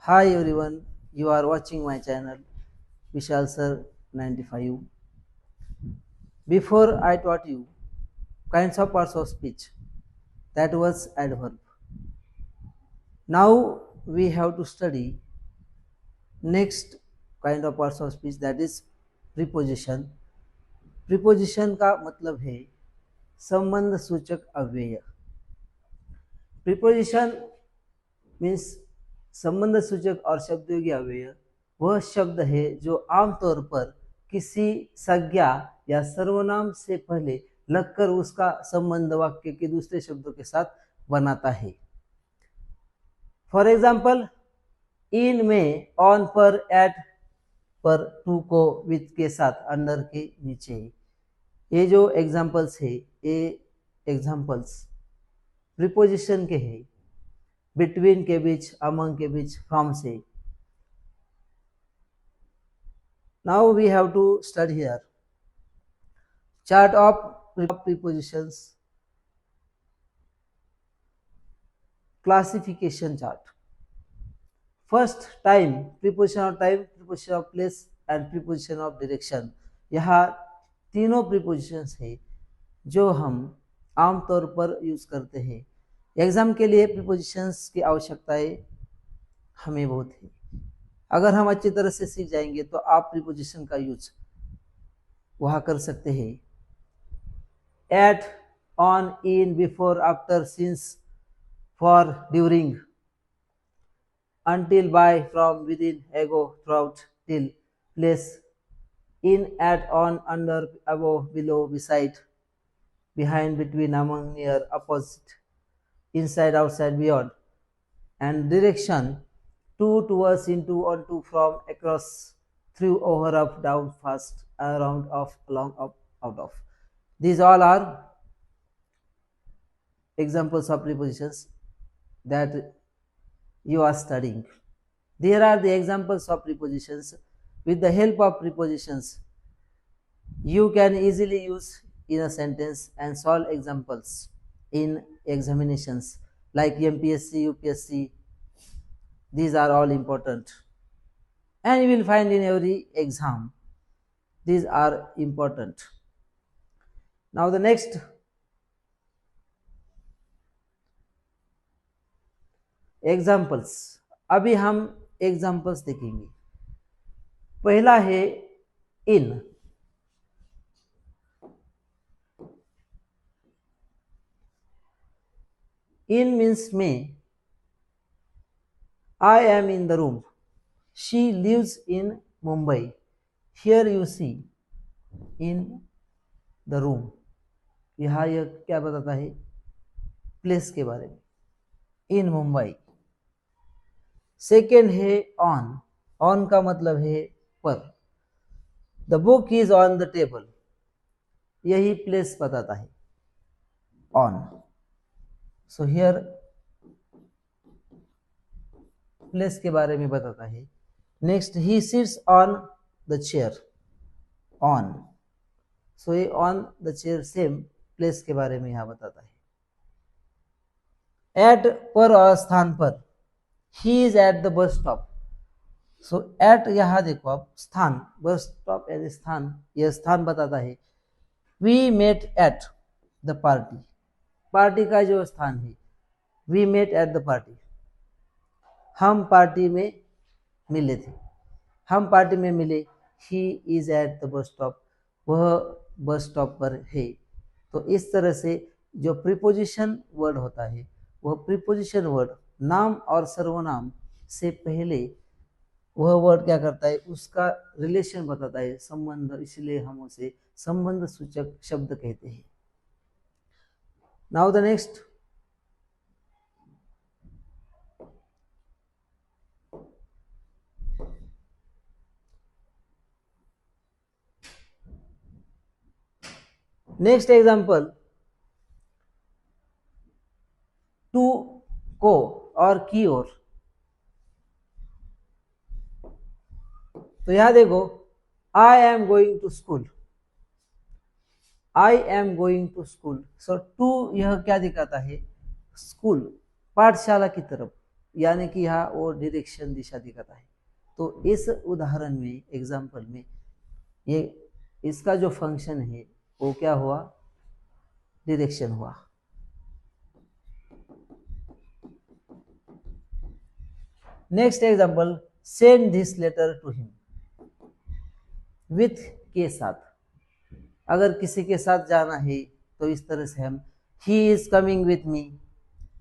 Hi everyone, you are watching my channel Vishal Sir 95. Before I taught you kinds of parts of speech, that was adverb. Now we have to study next kind of parts of speech, that is preposition. Preposition का मतलब है संबंध सूचक अव्यय. Preposition means संबंध सूचक और शब्दयोगी अव्यय वह शब्द है जो आमतौर पर किसी संज्ञा या सर्वनाम से पहले लगकर उसका संबंध वाक्य के दूसरे शब्दों के साथ बनाता है. फॉर एग्जाम्पल, इन में, ऑन पर, एट पर, टू को, विथ के साथ, अंडर के नीचे. ये जो एग्जाम्पल्स है ये एग्जाम्पल्स प्रीपोजिशन के हैं. बिटवीन के बीच, अमंग के बीच, फ्रॉम से. Now we have to study here chart of prepositions, classification chart. First, time, preposition of time, preposition of place and preposition of direction. यहाँ तीनों prepositions है जो हम आमतौर पर यूज करते हैं. एग्जाम के लिए prepositions की आवश्यकताएं हमें बहुत है. अगर हम अच्छी तरह से सीख जाएंगे तो आप प्रीपोजिशन का यूज वहां कर सकते हैं. At, on, in, before, after, since, for, during, until, by, from, within, ago, throughout, till. Place, in, at, on, under, above, below, beside, behind, between, among, near, opposite, inside, outside, beyond. And direction, to, towards, into, onto, from, across, through, over, up, down, fast, around, off, along, up, out of. These all are examples of prepositions that you are studying. There are the examples of prepositions. With the help of prepositions, you can easily use in a sentence and solve examples in examinations like MPSC, UPSC. These are all important, and you will find in every exam. These are important. Now the next examples. अभी हम examples देखेंगे. पहला है इन. इन means में. I am in the room. She lives in Mumbai. Here you see in the room. यहाँ यह क्या बताता है? प्लेस के बारे में. इन मुंबई. सेकेंड है ऑन. ऑन का मतलब है पर. The book is on the table. यही प्लेस बताता है. ऑन. सो हियर प्लेस के बारे में बताता है. Next, he sits on the chair. On. So ये on the chair same place के बारे में यहाँ बताता है. एट, पर और स्थान पर. He is at the bus stop. So at यहाँ देखो आप, स्थान, बस स्टॉप यानी स्थान, यह स्थान बताता है. We met at the party. Party का जो स्थान है, we met at the party. हम पार्टी में मिले थे. हम पार्टी में मिले. He is at the bus stop. वह बस स्टॉप पर है. तो इस तरह से जो प्रीपोजिशन वर्ड होता है वह प्रीपोजिशन वर्ड नाम और सर्वनाम से पहले वह वर्ड क्या करता है, उसका रिलेशन बताता है, संबंध. इसलिए हम उसे संबंध सूचक शब्द कहते हैं. Now the next. Next example, to, को और की ओर. तो यहां देखो, I am going to school. I am going to school. So to यह क्या दिखाता है, स्कूल, पाठशाला की तरफ. यानी कि यहाँ वो डायरेक्शन दिशा दिखाता है। तो इस उदाहरण में एग्जाम्पल में ये इसका जो फंक्शन है वो क्या हुआ, डायरेक्शन हुआ। Next example, send this letter to him, with के साथ। अगर किसी के साथ जाना है तो इस तरह से हम he is coming with me,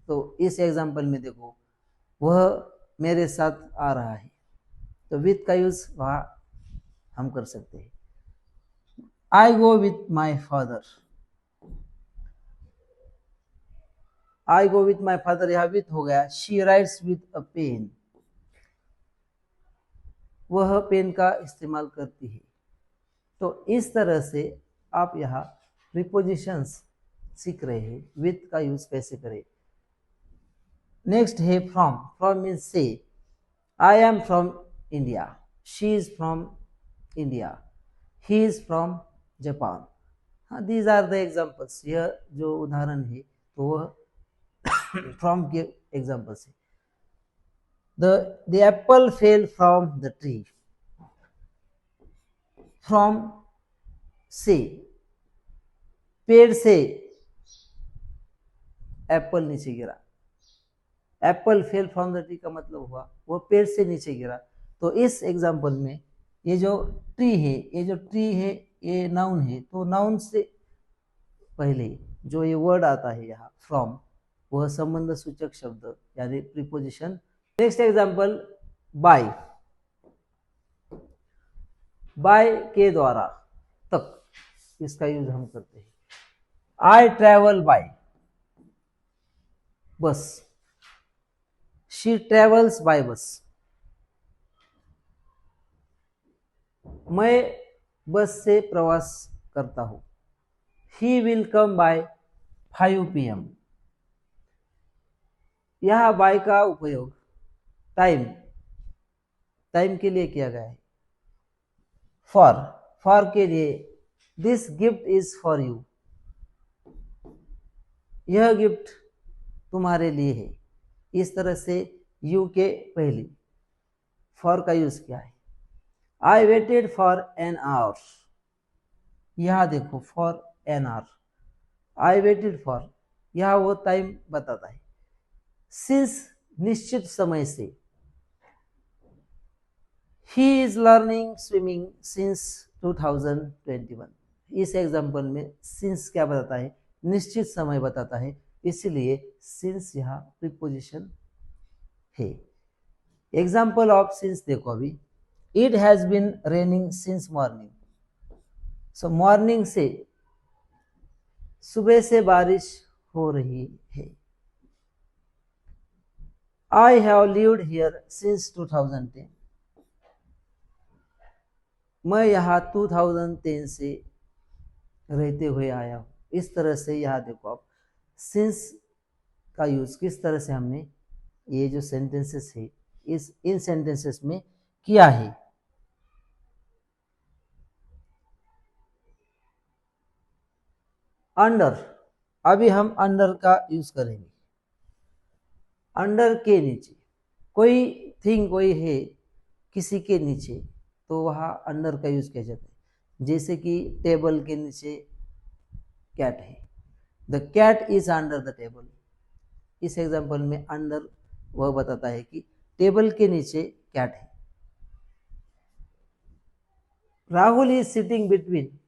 तो इस एग्जाम्पल में देखो वह मेरे साथ आ रहा है, तो विथ का यूज वहां हम कर सकते हैं। I go with my father, I go with my father, यहां विथ हो गया। She writes with a pen, वह पेन का इस्तेमाल करती है। तो इस तरह से आप यहाँ प्रीपोजिशंस सीख रहे हैं, विथ का यूज कैसे करें। नेक्स्ट है फ्रॉम, फ्रॉम मीन्स से। I am from India, she is from India, he is from Japan. हाँ, दीज आर द एग्जाम्पल्स, यह जो उदाहरण है तो वह फ्रॉम के एग्जाम्पल्स है। The apple fell from the tree, from से, पेड़ से एप्पल नीचे गिरा। Apple fell from the tree का मतलब हुआ वह पेड़ से नीचे गिरा। तो इस एग्जाम्पल में ये जो ट्री है, ये जो ट्री है ये नाउन है, तो नाउन से पहले जो ये वर्ड आता है यहाँ फ्रॉम, वह संबंध सूचक शब्द यानी preposition. Next example, by, by के द्वारा तक, इसका यूज हम करते हैं। I travel by bus, she travels by bus, मैं बस से प्रवास करता हूं। He will come by 5 PM, यह बाय का उपयोग टाइम, टाइम के लिए किया गया है। फॉर, फॉर के लिए, this gift is for you, यह गिफ्ट तुम्हारे लिए है। इस तरह से यू के पहले फॉर का यूज किया है। I waited for an hour, यहां देखो for an hour, I waited for, यह वो टाइम बताता है। सिंस निश्चित समय से, he is learning swimming since 2021, इस एग्जाम्पल में सिंस क्या बताता है, निश्चित समय बताता है, इसलिए सिंस यहाँ प्रीपोजिशन है। एग्जाम्पल ऑफ सिंस देखो अभी, it has been raining since morning, so morning से, सुबह से बारिश हो रही है। I have lived here since 2010, मैं यहाँ 2010 से रहते हुए आया हूँ। इस तरह से यहाँ देखो आप सिंस का यूज किस तरह से हमने ये जो सेंटेंसेस है इन सेंटेंसेस में किया है। अंडर, अभी हम अंडर का यूज करेंगे। अंडर के नीचे, कोई थिंग कोई है किसी के नीचे, तो वहाँ अंडर का यूज किया जाता है। जैसे कि टेबल के नीचे कैट है, the cat is under the table. इस एग्जाम्पल में अंडर वह बताता है कि टेबल के नीचे कैट है। राहुल इज सिटिंग बिटवीन,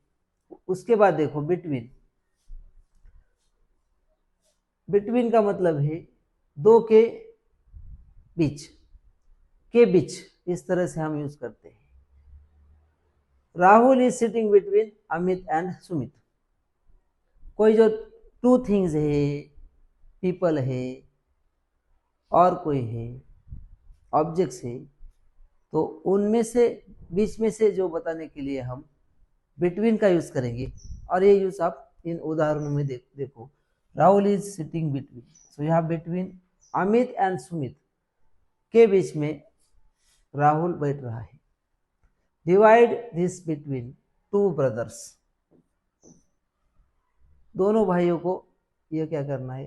उसके बाद देखो बिटवीन, बिटवीन का मतलब है दो के बीच, के बीच, इस तरह से हम यूज करते हैं। Rahul is sitting between Amit and Sumit, कोई जो टू थिंग्स है, पीपल है और कोई है, ऑब्जेक्ट्स है, तो उनमें से बीच में से जो बताने के लिए हम बिटवीन का यूज करेंगे। और ये यूज आप इन उदाहरणों में देखो, राहुल इज सिटिंग बिटवीन, सो यहाँ बिटवीन अमित एंड सुमित के बीच में राहुल बैठ रहा है। Divide this between two brothers, दोनों भाइयों को यह क्या करना है,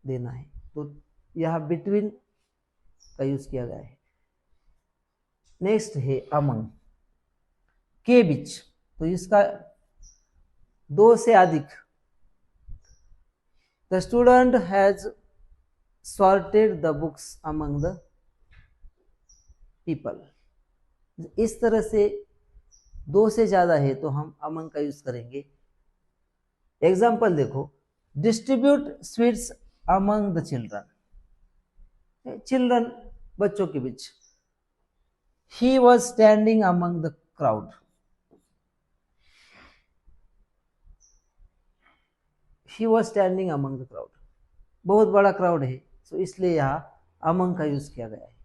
देना है। तो यह बिटवीन का यूज किया गया है। नेक्स्ट है अमंग, के बीच, तो इसका दो से अधिक। The student has sorted the books among the people. इस तरह से दो से ज्यादा है तो हम अमंग का यूज करेंगे। एग्जाम्पल देखो, distribute sweets among the children, children बच्चों के बीच। He was standing among the crowd, he was standing among the crowd, बहुत बड़ा क्राउड है तो इसलिए यहां अमंग का यूज किया गया है।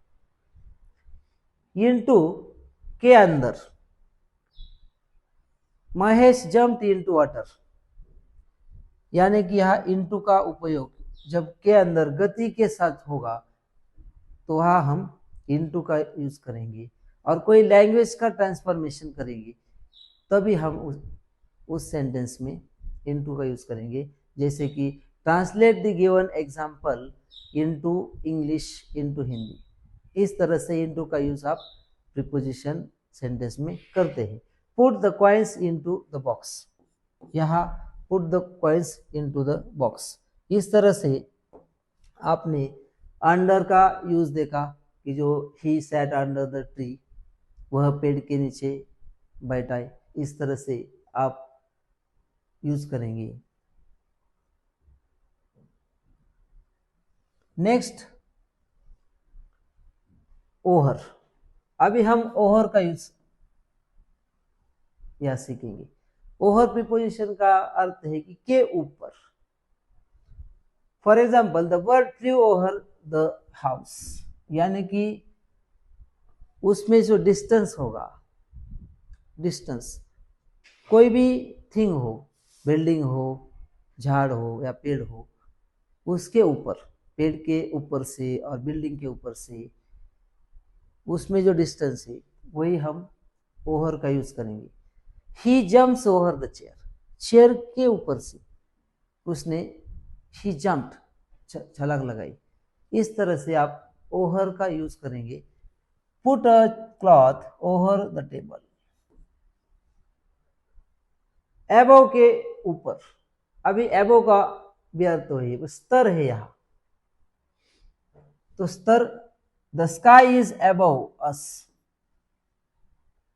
इनटू के अंदर, महेश जम्प इनटू वाटर, यानी कि यहां इनटू का उपयोग जब के अंदर गति के साथ होगा तो वहां हम इनटू का यूज करेंगे, और कोई लैंग्वेज का ट्रांसफॉर्मेशन करेंगे तभी हम उस सेंटेंस में इनटू का यूज करेंगे। जैसे कि translate the given example into English into Hindi, इस तरह से इनटू का यूज आप प्रीपोजिशन सेंटेंस में करते हैं। Put the coins into the box, यहाँ put the coins into the box, इस तरह से आपने अंडर का यूज देखा कि जो he sat under the tree, वह पेड़ के नीचे बैठा है, इस तरह से आप यूज करेंगे। नेक्स्ट ओहर, अभी हम ओहर का यूज यह सीखेंगे। ओहर प्रीपोजिशन का अर्थ है कि के ऊपर। For example, the bird flu over the house, यानी कि उसमें जो डिस्टेंस होगा, डिस्टेंस कोई भी थिंग हो, बिल्डिंग हो, झाड़ हो या पेड़ हो, उसके ऊपर, पेड़ के ऊपर से और बिल्डिंग के ऊपर से उसमें जो डिस्टेंस है वही हम ओवर का यूज करेंगे। He jumps over the chair, chair के ऊपर से उसने ही जम्प्ड छलांग लगाई, इस तरह से आप ओवर का यूज करेंगे। Put a cloth over the table, above के ऊपर, अभी एबव का भी अर्थ तो है, स्तर है यहां, तो स्तर, द स्काई इज एबव अस,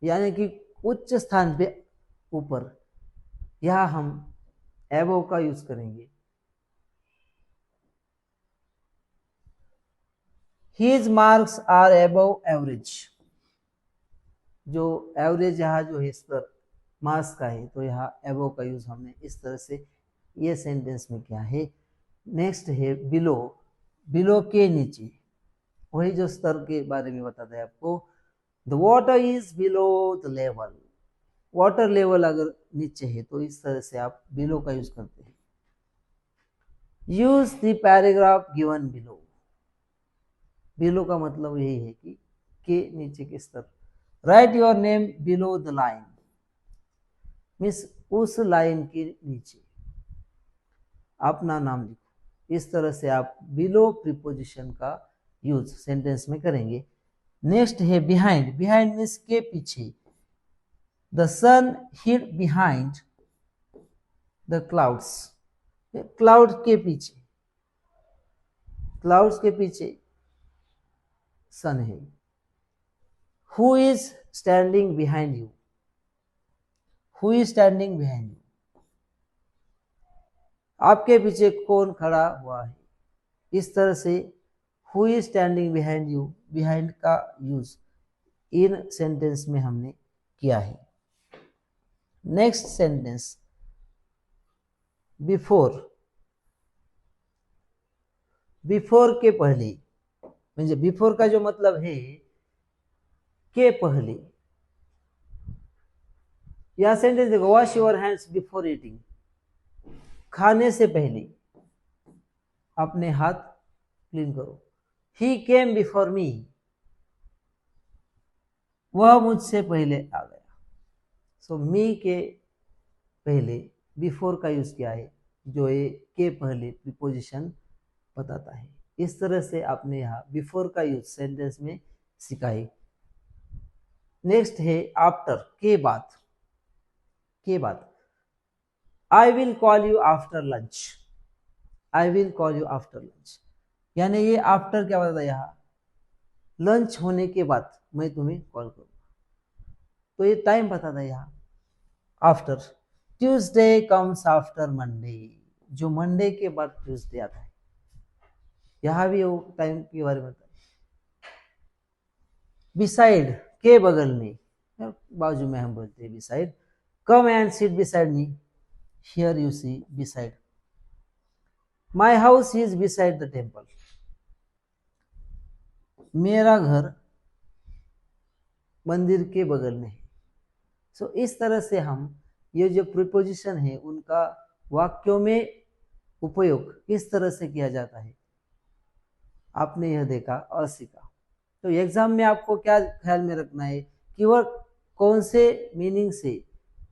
यानी कि उच्च स्थान पे ऊपर, यहां हम एबव का यूज करेंगे। His marks are above average, जो एवरेज यहाँ जो है स्तर मार्क्स का है तो यहाँ एबव का यूज हमने इस तरह से ये सेंटेंस में किया है। नेक्स्ट है बिलो, बिलो के नीचे, वही जो स्तर के बारे में बताता है आपको। The water is below the level, water level अगर नीचे है तो इस तरह से आप बिलो का यूज करते हैं। Use the paragraph given below, below का मतलब यही है कि के नीचे के स्तर। Write your name below the line, means उस लाइन के नीचे अपना नाम लिखो, इस तरह से आप बिलो प्रीपोजिशन का यूज सेंटेंस में करेंगे। नेक्स्ट है बिहाइंड, बिहाइंड मीन्स के पीछे। The sun hid behind the clouds, clouds के पीछे, क्लाउड्स के पीछे सन है। Who is standing behind you, who is standing behind you, आपके पीछे कौन खड़ा हुआ है, इस तरह से who is standing behind you, behind का यूज इन सेंटेंस में हमने किया है। नेक्स्ट सेंटेंस बिफोर, बिफोर के पहले, म्हणजे बिफोर का जो मतलब है के पहले। यह सेंटेंस देखो, wash your hands before eating, खाने से पहले अपने हाथ क्लीन करो। ही केम बिफोर मी, वह मुझसे पहले आ गया। सो मी के पहले बिफोर का यूज किया है, जो ये के पहले प्रीपोजिशन बताता है। इस तरह से आपने यहाँ बिफोर का यूज सेंटेंस में सीखा है। नेक्स्ट है आफ्टर, के बाद। के बाद I will call you after lunch, I will call you after lunch, यानी ये आफ्टर क्या बताता है यहाँ, लंच होने के बाद मैं तुम्हें कॉल करूंगा, तो ये टाइम बताता है यहाँ after. Tuesday comes after Monday, जो मंडे के बाद ट्यूसडे आता है, यहां भी वो टाइम के बारे में बताता है। बिसाइड, के बगल में, बाजू में हम बोलते हैं beside. Come and sit beside me, here you see beside. My house is beside the temple, मेरा घर मंदिर के बगल में है। सो इस तरह से हम ये जो प्रीपोजिशन है उनका वाक्यों में उपयोग किस तरह से किया जाता है आपने यह देखा और सीखा। तो एग्जाम में आपको क्या ख्याल में रखना है कि वह कौन से मीनिंग से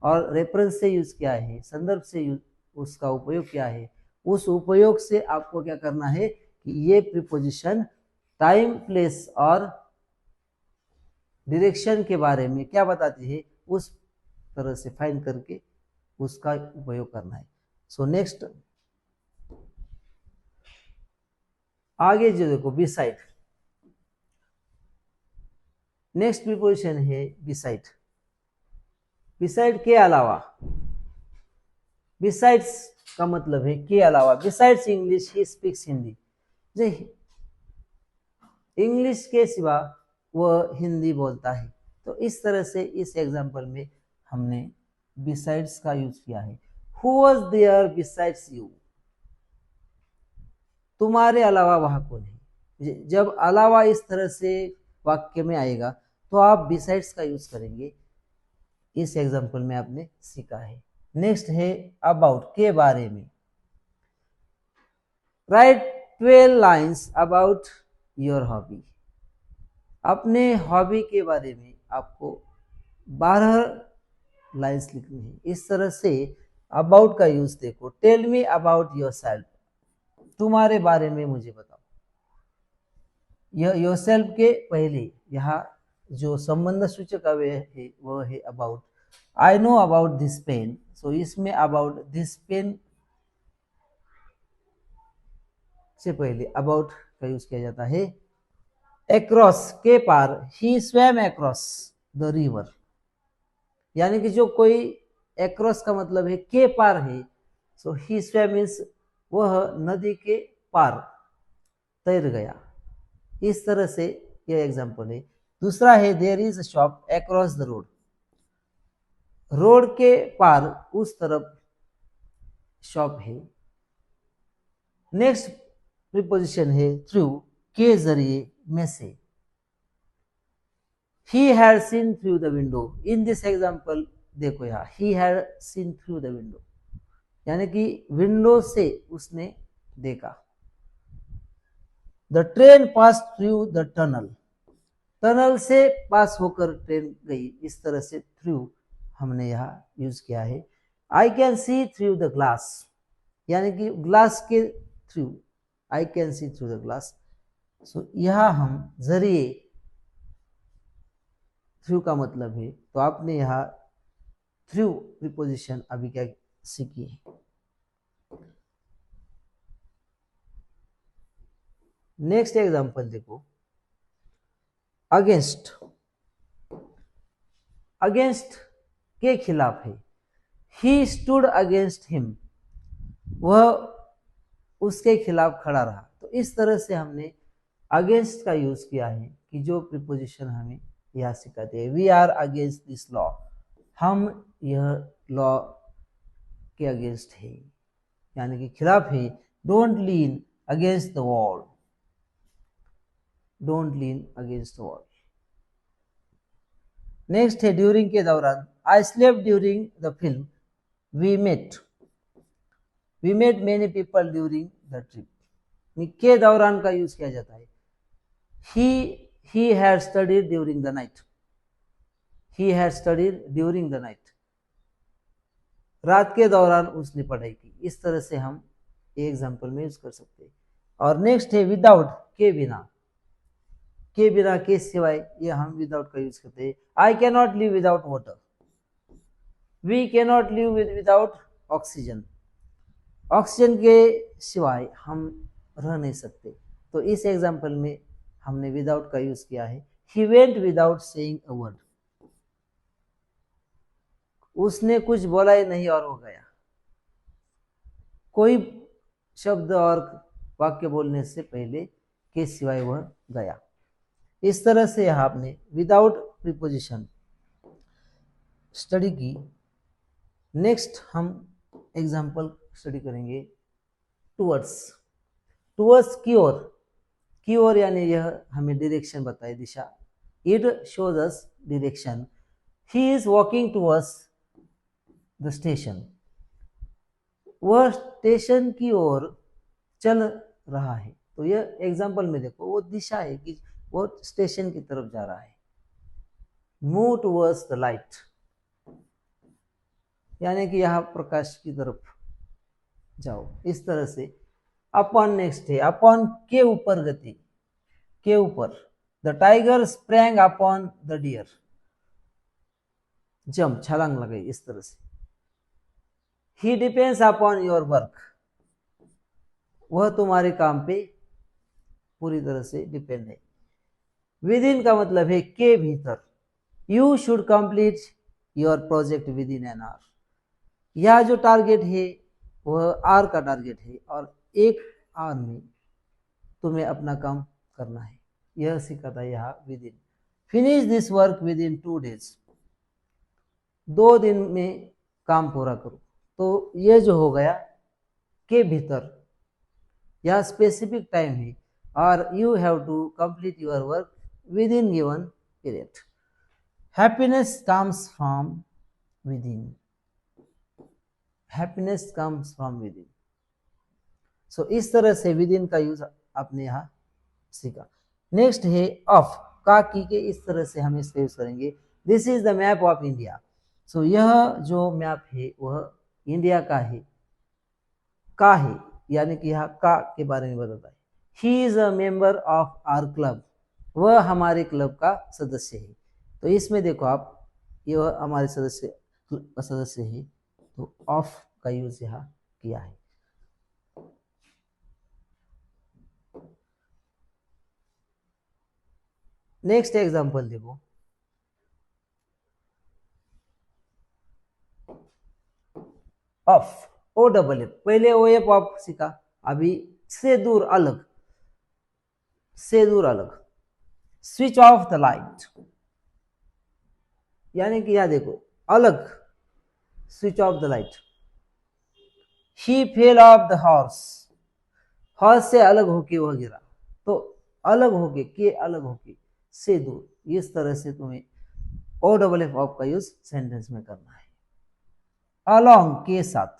और रेफरेंस से यूज किया है, संदर्भ से उसका उपयोग क्या है, उस उपयोग से आपको क्या करना है कि ये प्रीपोजिशन टाइम, प्लेस और डायरेक्शन के बारे में क्या बताती है, उस तरह से फाइंड करके उसका उपयोग करना है। सो नेक्स्ट आगे जो देखो बिसाइड, नेक्स्ट प्रीपोजिशन है बिसाइड। बिसाइड के अलावा, बिसाइड्स का मतलब है के अलावा। Besides English he speaks Hindi, जो इंग्लिश के सिवा वह हिंदी बोलता है। तो इस तरह से इस एग्जाम्पल में हमने बिसाइड्स का यूज किया है। Who was there besides you, तुम्हारे अलावा वहां कौन है। जब अलावा इस तरह से वाक्य में आएगा तो आप बिसाइड्स का यूज करेंगे। इस एग्जाम्पल में आपने सीखा है। नेक्स्ट है अबाउट, के बारे में। Right 12 lines about your hobby, अपने हॉबी के बारे में आपको 12 लाइन्स लिखनी है। इस तरह से अबाउट का यूज देखो। टेल मी अबाउट योरसेल्फ, तुम्हारे बारे में मुझे बताओ। यह योरसेल्फ के पहले यहाँ जो संबंध सूचक अव्यय है वह है about. I know about this pen, so इसमें अबाउट दिस पेन से पहले अबाउट का यूज किया जाता है। एक्रॉस, के पार। ही स्वैम एक्रॉस द रिवर, यानी कि जो कोई एक्रॉस का मतलब है के पार है। सो ही स्वैम मीन्स वह नदी के पार तैर गया। इस तरह से यह एग्जाम्पल है। दूसरा है there is a shop across the road, road के पार उस तरफ शॉप है। नेक्स्ट प्रीपोजिशन है थ्रू, के जरिए में से। he had seen through the window, in this example देखो यहाँ he had seen through the window, यानी कि विंडो से उसने देखा। the train passed through the tunnel, tunnel से पास होकर ट्रेन गई। इस तरह से थ्रू हमने यहाँ यूज किया है। I can see through the glass, यानी कि ग्लास के through, I can see through the glass. So यहाँ हम जरिए, थ्रू का मतलब है, तो आपने यहाँ थ्रू प्रीपोजिशन अभी क्या सीखी है। नेक्स्ट एग्जांपल देखो अगेंस्ट, अगेंस्ट के खिलाफ है। ही स्टूड अगेंस्ट हिम, वह उसके खिलाफ खड़ा रहा। तो इस तरह से हमने अगेंस्ट का यूज किया है कि जो प्रीपोजिशन हमें यह सिखाते हैं। We are against this law, हम यह लॉ के अगेंस्ट है, यानी कि खिलाफ है। Don't lean against the wall, don't lean against the wall. Next है ड्यूरिंग के दौरान। I slept during the film, we met many people during the trip. के दौरान का यूज किया जाता है। he had studied during the night, he had studied during the night, रात के दौरान उसने पढ़ाई की। इस तरह से हम एग्जाम्पल में यूज कर सकते हैं। और नेक्स्ट है विदाउट, के बिना, के बिना, के सिवाय, ये हम विदाउट का यूज करते हैं। I can not live without water, we can not live without oxygen, oxygen के सिवाय हम रह नहीं सकते। तो इस एग्जाम्पल में हमने विदाउट का यूज किया है। He went without saying a word, उसने कुछ बोला ही नहीं और वो गया, कोई शब्द और वाक्य बोलने से पहले के सिवाय वह गया। इस तरह से आपने विदाउट प्रीपोजिशन स्टडी की। नेक्स्ट हम एग्जाम्पल स्टडी करेंगे टुवर्ड्स, टुवर्ड्स की ओर, की ओर यानी यह हमें डायरेक्शन बताए, दिशा। It shows us direction, he is walking towards the station, वह स्टेशन की ओर चल रहा है। तो यह एग्जाम्पल में देखो वो दिशा है कि वो स्टेशन की तरफ जा रहा है। मूव टुवर्ड्स द लाइट, यानी कि यहां प्रकाश की तरफ जाओ। इस तरह से अपॉन नेक्स्ट है, अपॉन के ऊपर गति, के ऊपर। The tiger sprang upon the deer, jump, छलांग लगाई, इस तरह से। He depends upon your work, वह तुम्हारे काम पे पूरी तरह से डिपेंड है। विद इन का मतलब है के भीतर। You should complete your project with in an hour, यह जो टारगेट है वह आर का टारगेट है और एक आवर में तुम्हें अपना काम करना है, यह सिखाता है यहाँ with in. Finish this work with in 2 days, 2 दिन में काम पूरा करो। तो यह जो हो गया के भीतर, यह स्पेसिफिक टाइम है और you have to complete your work within given period. Happiness comes from within, happiness comes from within. So इस तरह से विद इन का यूज आपने यहाँ सीखा। नेक्स्ट है ऑफ, का की के, इस तरह से हम इसका यूज करेंगे। This is the map of India, so यह जो मैप है वह इंडिया का है, का है, यानी कि यहाँ का के बारे में बताता है। He is a member of our club, वह हमारे क्लब का सदस्य है। तो इसमें देखो आप, यह हमारे सदस्य है, तो ऑफ का यूज यहाँ किया है। नेक्स्ट एग्जांपल देखो, ऑफ, ओ डबल एफ, पहले ओ एफ ऑफ सीखा, अभी से दूर, अलग, से दूर अलग। स्विच ऑफ द लाइट, यानी कि यहां देखो अलग, switch off the light. He fell off the horse, horse से अलग होके वह गिरा। तो अलग होके, के अलग होके, से दूर, इस तरह से तुम्हें ओ डबल एफ ऑफ का यूज सेंटेंस में करना है। अलोंग के साथ,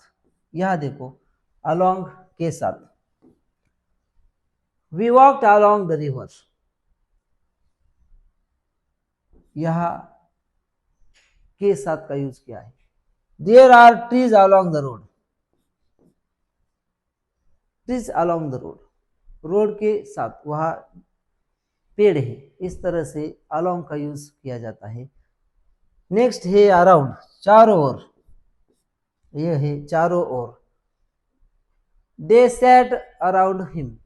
यहां देखो अलोंग के साथ। We walked along the river, यहां के साथ का यूज किया है। There are trees along the road, trees along the road, road के साथ वहां पेड़ है। इस तरह से अलोंग का यूज किया जाता है। नेक्स्ट है अराउंड, चारों ओर, यह है चारों ओर। दे सैट अराउंड हिम,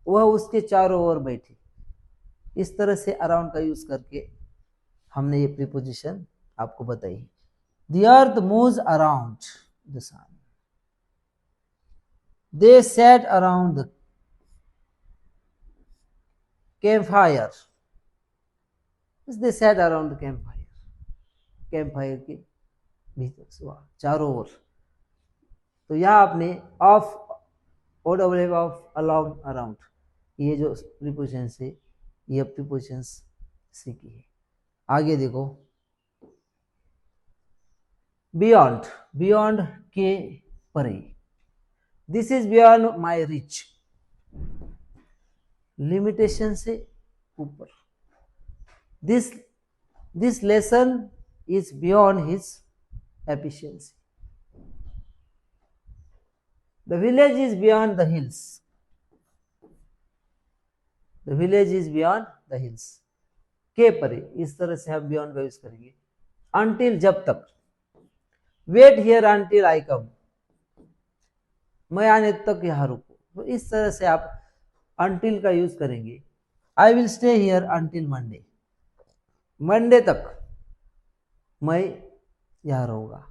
वह उसके चारों ओर बैठे। इस तरह से अराउंड का यूज करके हमने ये प्रीपोजिशन आपको बताई। The earth moves around the sun, they sat around the campfire, they sat around the campfire, campfire के भीतर से वहां चारों ओर। तो यहां आपने of, O double F of, along, around, ये जो प्रीपोजिशन से ये प्रीपोजिशन सीखी है। आगे देखो बियॉन्ड, बियॉन्ड के परे। This is beyond my rich, limitation से ऊपर। This lesson is beyond his efficiency, the village is beyond the hills, the village is beyond the hills, के परे, इस तरह से हम बियॉन्ड का यूज करेंगे। अनटिल जब तक, वेट हियर अनटिल आई कम, मैं आने तक यहाँ रुको, तो इस तरह से आप अनटिल का यूज करेंगे। I will stay here until Monday, Monday तक मैं यहाँ रहूंगा।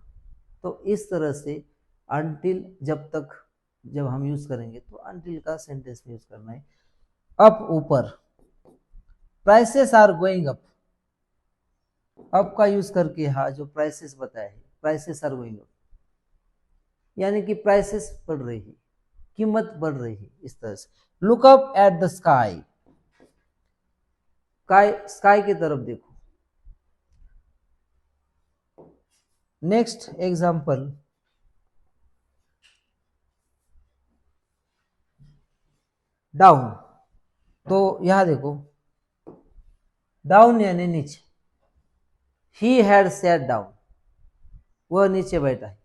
तो इस तरह से अनटिल जब तक जब हम यूज करेंगे तो अनटिल का सेंटेंस में यूज करना है। अप ऊपर, prices are going up, up का यूज करके हाँ जो प्राइसेस बताया है, प्राइसेस आर गोइंग अप, यानी कि प्राइसेस बढ़ रही है, कीमत बढ़ रही है, इस तरह से। Look up at the sky, sky की तरफ देखो। नेक्स्ट एग्जाम्पल, डाउन, तो यहां देखो डाउन यानी नीचे, ही हैड सैट डाउन, वह नीचे बैठा है।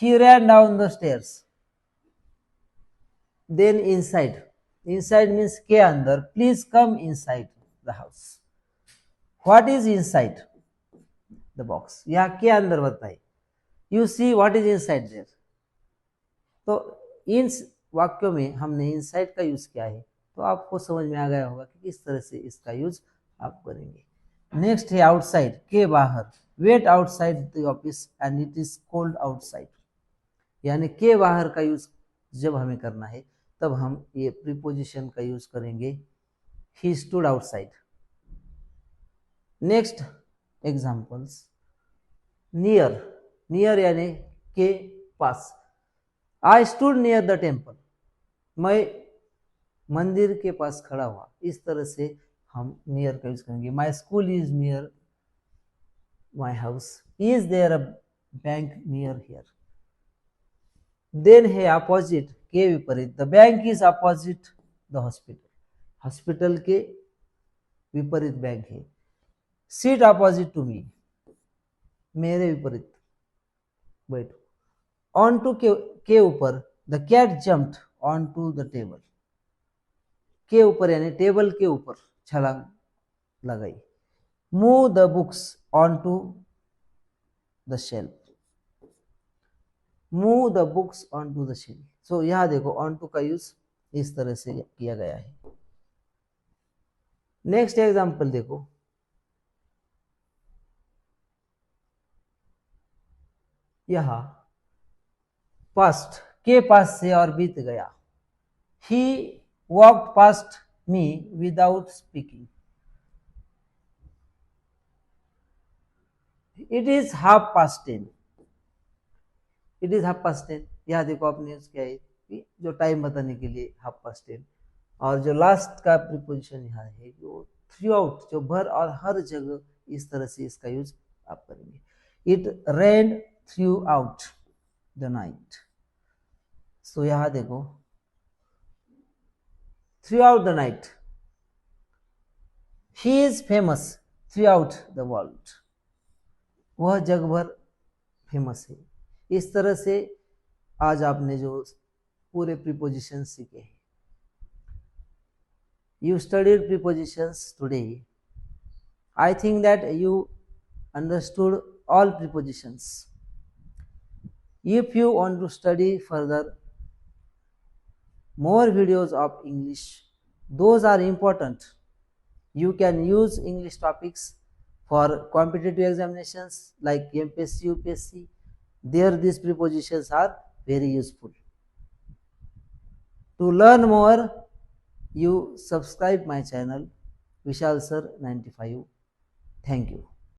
He ran down the stairs, then inside, inside means के अंदर, please come inside the house. What is inside the box, यहाँ के अंदर बताइए। You see what is inside there, तो इन वाक्यों में हमने इनसाइड का यूज किया है, तो आपको समझ में आ गया होगा कि किस तरह से इसका यूज आप करेंगे। नेक्स्ट है आउटसाइड, के बाहर, wait outside the office and it is cold outside, यानी के बाहर का यूज जब हमें करना है तब हम ये प्रीपोजिशन का यूज करेंगे, he stood outside. Next examples, near, near यानी के पास, I stood near the temple, मैं मंदिर के पास खड़ा हुआ, इस तरह से हम नियर का यूज करेंगे। My school is near my house, is there a bank near here. Then है अपोजिट, के विपरीत, the bank is opposite the hospital, hospital के विपरीत बैंक है। सीट अपोजिट टू मी, मेरे विपरीत बैठो। ऑन टू के ऊपर, the cat jumped onto the table, के ऊपर यानी टेबल के ऊपर छलांग लगाई। Move the books onto the shelf, move the books onto the shelf. So यहां देखो ऑन टू का यूज इस तरह से किया गया है। नेक्स्ट एग्जांपल देखो, यहां पास्ट, के पास से और बीत गया। He walked past me without speaking, it is half past 10, it is half past 10, यहां देखो आपने यूज किया है कि जो टाइम बताने के लिए हाफ पास्ट 10, और जो लास्ट का प्रीपोजिशन यहाँ है जो थ्रू आउट, जो भर और हर जगह, इस तरह से इसका यूज आप करेंगे। It rain throughout the night, so यहां देखो throughout the night, he is famous throughout the world, वह जग भर फेमस है। इस तरह से आज आपने जो पूरे प्रीपोजिशन सीखे हैं, you studied prepositions today. I think that you understood all prepositions. If you want to study further more videos of English, those are important. You can use English topics for competitive examinations like MPSC, UPSC. There these prepositions are very useful. To learn more, you subscribe my channel Vishal Sir 95. Thank you.